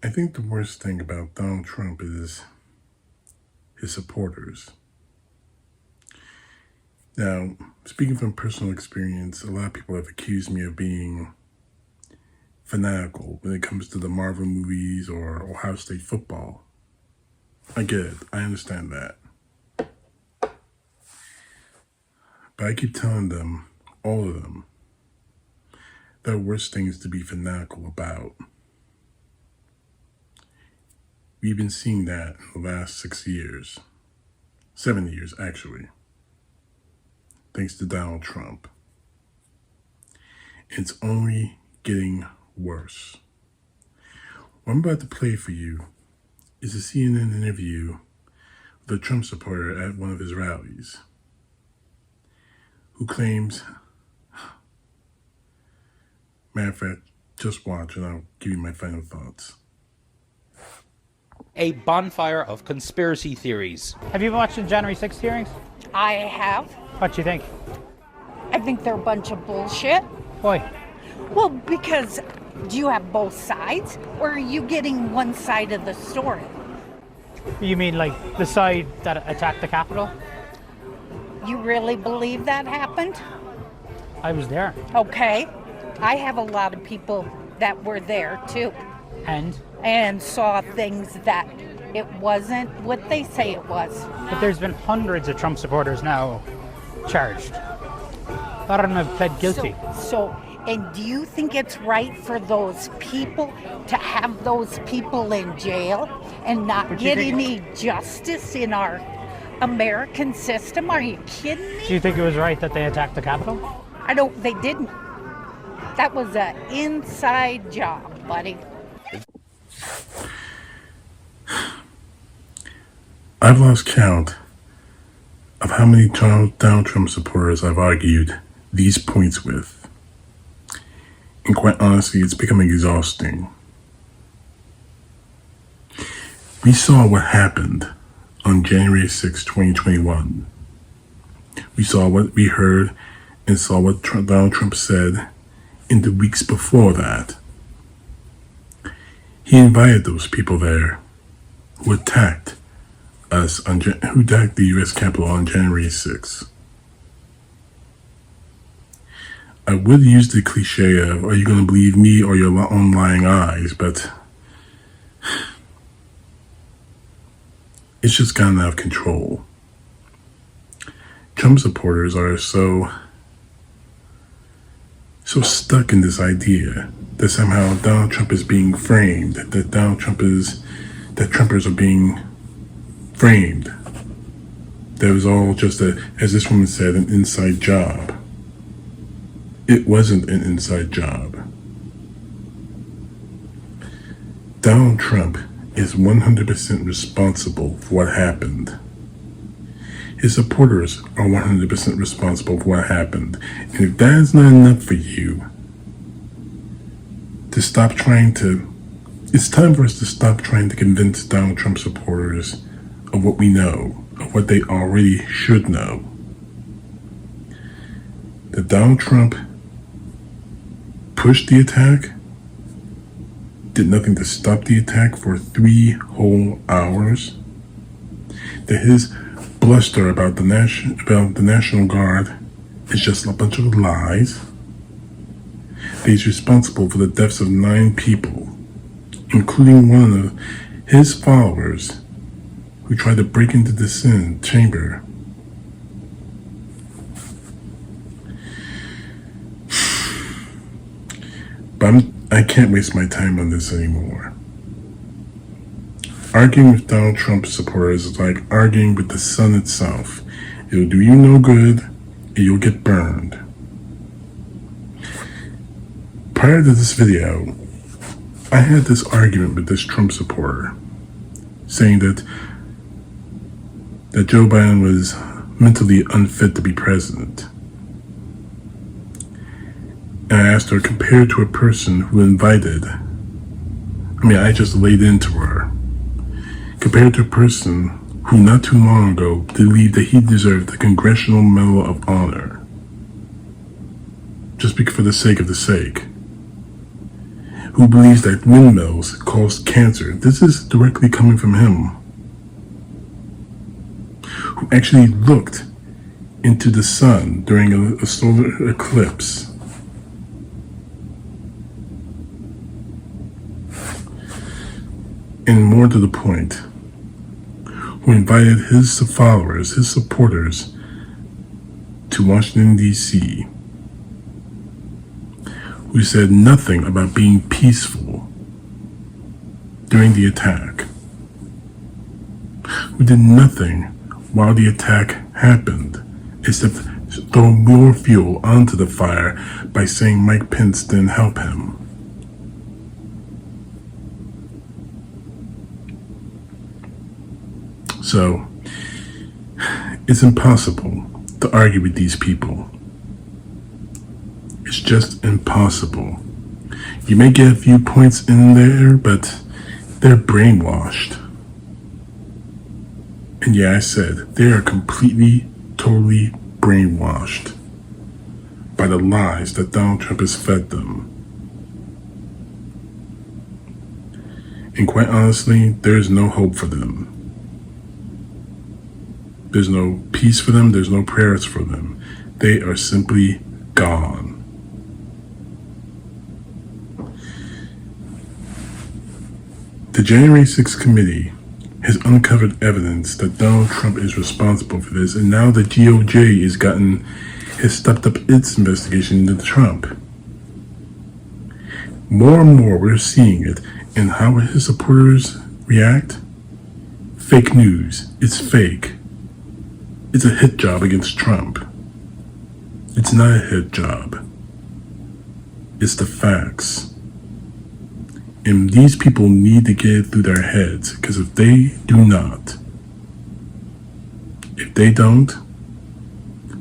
I think the worst thing about Donald Trump is his supporters. Now, speaking from personal experience, a lot of people have accused me of being fanatical when it comes to the Marvel movies or Ohio State football. I get it. I understand that. But I keep telling them, all of them, there are worse things to be fanatical about. We've been seeing that in the last 6 years. 7 years, actually. Thanks to Donald Trump. It's only getting worse. What I'm about to play for you is a CNN interview with a Trump supporter at one of his rallies who claims, matter of fact, just watch and I'll give you my final thoughts. A bonfire of conspiracy theories. Have you watched the January 6th hearings? I have. What do you think? I think they're a bunch of bullshit. Why? Well, because do you have both sides, or are you getting one side of the story? You mean like the side that attacked the Capitol? You really believe that happened? I was there. Okay. I have a lot of people that were there too. And Saw things that it wasn't what they say it was. but there's been hundreds of Trump supporters now charged. A lot of them have pled guilty. And do you think it's right for those people to have those people in jail and not What do you get think? any justice in our American system? Are you kidding Do me? you think it was right that they attacked the Capitol? They didn't. That was an inside job, buddy. I've lost count of how many Donald Trump supporters I've argued these points with. And quite honestly, it's becoming exhausting. We saw what happened on January 6, 2021. We saw what we heard and saw what Donald Trump said in the weeks before that. He invited those people there who attacked us who attacked the U.S. Capitol on January 6th. I would use the cliche of, are you going to believe me or your own lying eyes? But it's just gotten out of control. Trump supporters are so stuck in this idea that somehow Donald Trump is being framed, that Trumpers are being framed. That was all just as this woman said, an inside job. It wasn't an inside job. Donald Trump is 100% responsible for what happened. His supporters are 100% responsible for what happened. And if that is not enough for you to stop trying to, it's time for us to stop trying to convince Donald Trump supporters of what we know, of what they already should know. That Donald Trump pushed the attack, did nothing to stop the attack for 3 whole hours, that his bluster about the National Guard is just a bunch of lies, that he's responsible for the deaths of 9 people, including one of his followers who tried to break into the Senate chamber. But I can't waste my time on this anymore. Arguing with Donald Trump supporters is like arguing with the sun itself. It'll do you no good, and you'll get burned. Prior to this video, I had this argument with this Trump supporter, saying that Joe Biden was mentally unfit to be president. And I asked her, compared to a person who I just laid into her, compared to a person who not too long ago believed that he deserved the Congressional Medal of Honor, just for the sake of the sake, who believes that windmills cause cancer. This is directly coming from him, who actually looked into the sun during a solar eclipse. And more to the point, who invited his followers, his supporters, to Washington, D.C., who said nothing about being peaceful during the attack, who did nothing while the attack happened, except throw more fuel onto the fire by saying Mike Pence didn't help him. So, it's impossible to argue with these people. It's just impossible. You may get a few points in there, but they're brainwashed. And yeah, I said, they are completely, totally brainwashed by the lies that Donald Trump has fed them. And quite honestly, there is no hope for them. There's no peace for them. There's no prayers for them. They are simply gone. The January 6th committee has uncovered evidence that Donald Trump is responsible for this, and now the DOJ has stepped up its investigation into Trump. More and more we're seeing it, and how his supporters react? Fake news. It's fake. It's a hit job against Trump. It's not a hit job. It's the facts. And these people need to get it through their heads, because if they don't,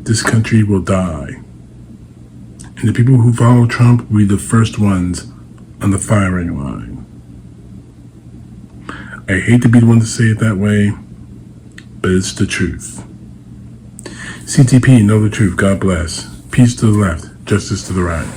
this country will die. And the people who follow Trump will be the first ones on the firing line. I hate to be the one to say it that way, but it's the truth. CTP, know the truth. God bless. Peace to the left, justice to the right.